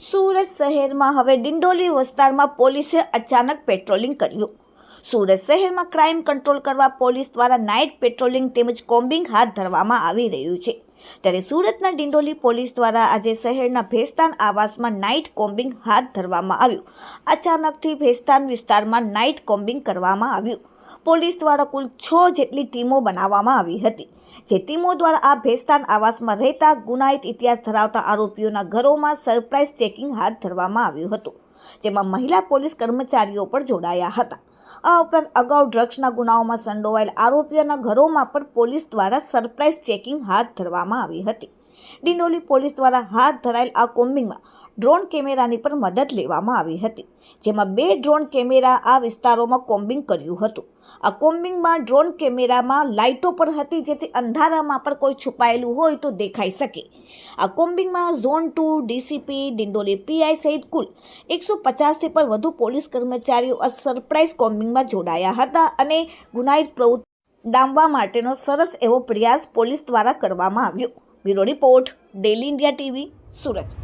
સુરત શહેરમાં હવે ડિંડોલી વિસ્તારમાં પોલીસે અચાનક પેટ્રોલિંગ કર્યું। સુરત શહેરમાં ક્રાઇમ કંટ્રોલ કરવા પોલીસ દ્વારા નાઇટ પેટ્રોલિંગ તેમજ કોમ્બિંગ હાથ ધરવામાં આવી રહ્યું છે। ત્યારે સુરતના ડિંડોલી પોલીસ દ્વારા આજે શહેરના ભેસ્તાન આવાસમાં નાઇટ કોમ્બિંગ હાથ ધરવામાં આવ્યું। અચાનકથી ભેસ્તાન વિસ્તારમાં નાઇટ કોમ્બિંગ કરવામાં આવ્યું। પોલીસ દ્વારા કુલ 6 જેટલી ટીમો બનાવવામાં આવી હતી, જે ટીમો દ્વારા આ ભેસ્તાન આવાસમાં રહેતા ગુનાહિત ઇતિહાસ ધરાવતા આરોપીઓના ઘરોમાં સરપ્રાઇઝ ચેકિંગ હાથ ધરવામાં આવ્યું હતું, જેમાં મહિલા પોલીસ કર્મચારીઓ પણ જોડાયા હતા। આ ઉપરાંત અગાઉ ડ્રગ્સના ગુનાઓમાં સંડોવાયેલ આરોપીઓના ઘરોમાં પણ પોલીસ દ્વારા સરપ્રાઇઝ ચેકિંગ હાથ ધરવામાં આવી હતી। ડિંડોલી પોલીસ દ્વારા હાથ ધરાયેલ આ કોમ્બિંગમાં ડ્રોન કેમેરાની પણ મદદ લેવામાં આવી હતી, જેમાં 2 ડ્રોન કેમેરા આ વિસ્તારોમાં કોમ્બિંગ કર્યું હતું। આ કોમ્બિંગમાં ડ્રોન કેમેરામાં લાઇટો પણ હતી, જેથી અંધારામાં પણ કોઈ છુપાયેલું હોય તો દેખાઈ શકે। આ કોમ્બિંગમાં ઝોન 2 ડીસીપી ડિંડોલી પીઆઈ સહિત કુલ 150થી પણ વધુ પોલીસ કર્મચારીઓ આ સરપ્રાઇઝ કોમ્બિંગમાં જોડાયા હતા અને ગુનાહિત પ્રવૃત્તિ ડામવા માટેનો સરસ એવો પ્રયાસ પોલીસ દ્વારા કરવામાં આવ્યો। Bureau report, daily India TV, Surat.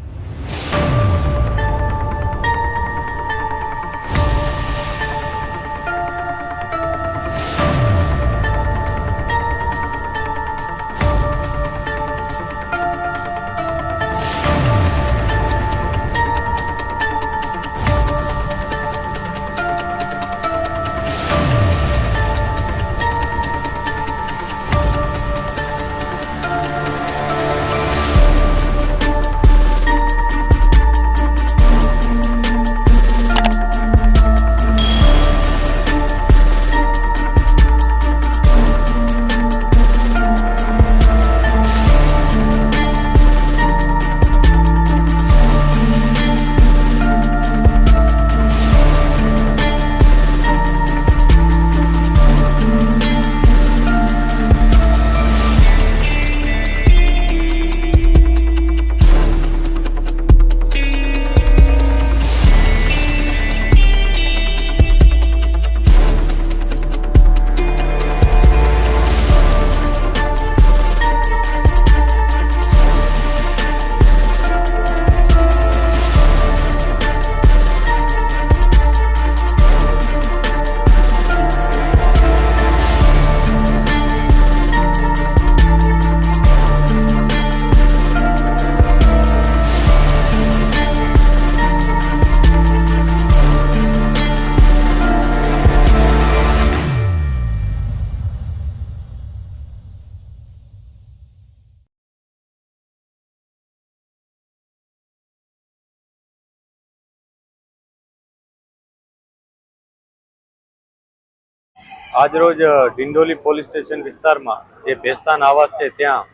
આજરોજ ડિંડોલી પોલીસ સ્ટેશન વિસ્તારમાં જે ભેસ્તાન આવાસ છે ત્યાં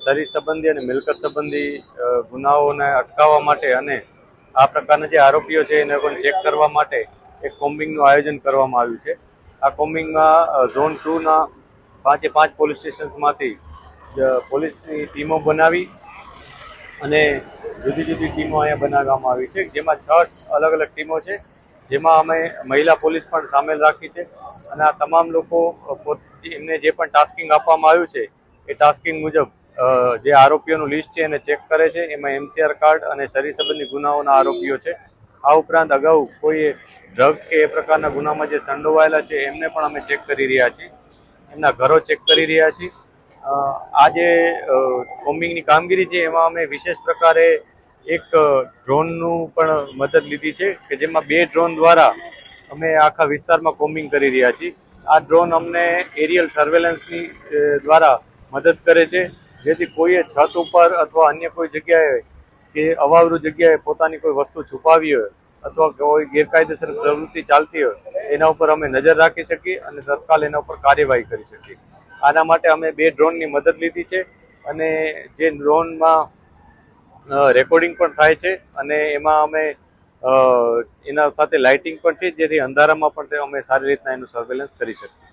શરીર સંબંધી અને મિલકત સંબંધી ગુનાઓને અટકાવવા માટે અને આ પ્રકારના જે આરોપીઓ છે એને પણ ચેક કરવા માટે એક કોમ્બિંગનું આયોજન કરવામાં આવ્યું છે। આ કોમ્બિંગમાં ઝોન 2ના 5 પોલીસ સ્ટેશન્સમાંથી પોલીસની ટીમો બનાવી અને જુદી જુદી ટીમો અહીંયા બનાવવામાં આવી છે, જેમાં 6 અલગ અલગ ટીમો છે, જેમાં અમે મહિલા પોલીસ પણ સામેલ રાખી છે અને આ તમામ લોકો એમને જે પણ ટાસ્કિંગ આપવામાં આવ્યું છે એ ટાસ્કિંગ મુજબ જે આરોપીઓનું લિસ્ટ છે એને ચેક કરે છે। એમાં એમસીઆર કાર્ડ અને શરીર સંબંધી ગુનાઓના આરોપીઓ છે। આ ઉપરાંત અગાઉ કોઈ ડ્રગ્સ કે એ પ્રકારના ગુનામાં જે સંડોવાયેલા છે એમને પણ અમે ચેક કરી રહ્યા છીએ, એમના ઘરો ચેક કરી રહ્યા છીએ। આ જે કોમ્બિંગની કામગીરી છે એમાં અમે વિશેષ પ્રકારે એક ડ્રોનનું પણ મદદ લીધી છે કે જેમાં 2 ડ્રોન દ્વારા અમે આખા વિસ્તારમાં કોમ્બિંગ કરી રહ્યા છીએ। આ ડ્રોન અમને એરિયલ સર્વેલન્સની દ્વારા મદદ કરે છે, જેથી કોઈએ છત ઉપર અથવા અન્ય કોઈ જગ્યાએ કે અવાવરૂ જગ્યાએ પોતાની કોઈ વસ્તુ છુપાવી હોય અથવા કોઈ ગેરકાયદેસર પ્રવૃત્તિ ચાલતી હોય એના ઉપર અમે નજર રાખી શકીએ અને તત્કાલ એના ઉપર કાર્યવાહી કરી શકીએ। આના માટે અમે 2 ડ્રોનની મદદ લીધી છે અને જે ડ્રોનમાં રેકોર્ડિંગ પણ થાય છે અને એમાં અમે એના સાથે લાઇટિંગ પણ છે, જેથી અંધારામાં પણ અમે સારી રીતના એનું સર્વેલન્સ કરી શકીએ।